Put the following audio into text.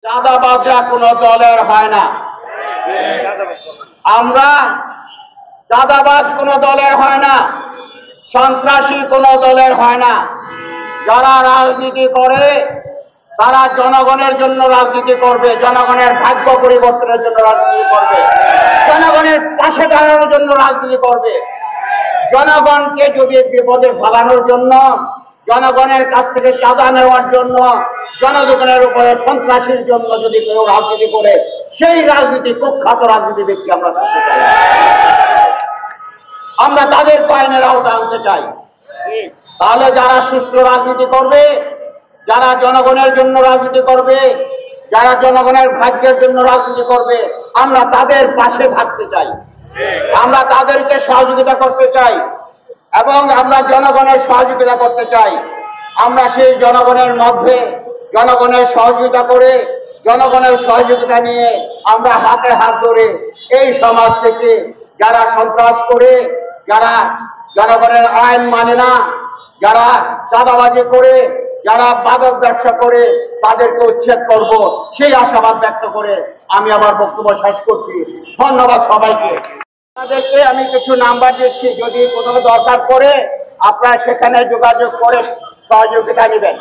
চাঁদাবাজরা কোনো দলের হয় না। আমরা চাঁদাবাজ কোনো দলের হয় না, সন্ত্রাসী কোনো দলের হয় না। যারা রাজনীতি করে তারা জনগণের জন্য রাজনীতি করবে, জনগণের ভাগ্য পরিবর্তনের জন্য রাজনীতি করবে, জনগণের পাশে দাঁড়ানোর জন্য রাজনীতি করবে। জনগণকে যদি বিপদে ফেলানোর জন্য, জনগণের কাছ থেকে চাঁদা নেওয়ার জন্য, জনগণের উপরে সন্ত্রাসীর জন্য যদি কেউ রাজনীতি করে, সেই রাজনীতি কুখ্যাত রাজনীতি ব্যক্তি আমরা করতে চাই। আমরা তাদের আইনের আওতা আনতে চাই। তাহলে যারা সুষ্ঠু রাজনীতি করবে, যারা জনগণের জন্য রাজনীতি করবে, যারা জনগণের ভাগ্যের জন্য রাজনীতি করবে, আমরা তাদের পাশে থাকতে চাই, আমরা তাদেরকে সহযোগিতা করতে চাই এবং আমরা জনগণের সহযোগিতা করতে চাই। আমরা সেই জনগণের মধ্যে জনগণের সহযোগিতা করে, জনগণের সহযোগিতা নিয়ে আমরা হাতে হাত ধরে এই সমাজ থেকে যারা সন্ত্রাস করে, যারা জনগণের আইন মানে না, যারা চাঁদাবাজি করে, যারা মাদক ব্যবসা করে, তাদেরকে উচ্ছেদ করব, সেই আশাবাদ ব্যক্ত করে আমি আমার বক্তব্য শেষ করছি। ধন্যবাদ সবাইকে। আপনাদেরকে আমি কিছু নাম্বার দিচ্ছি, যদি কোনো দরকার পড়ে আপনারা সেখানে যোগাযোগ করে সহযোগিতা নেবেন।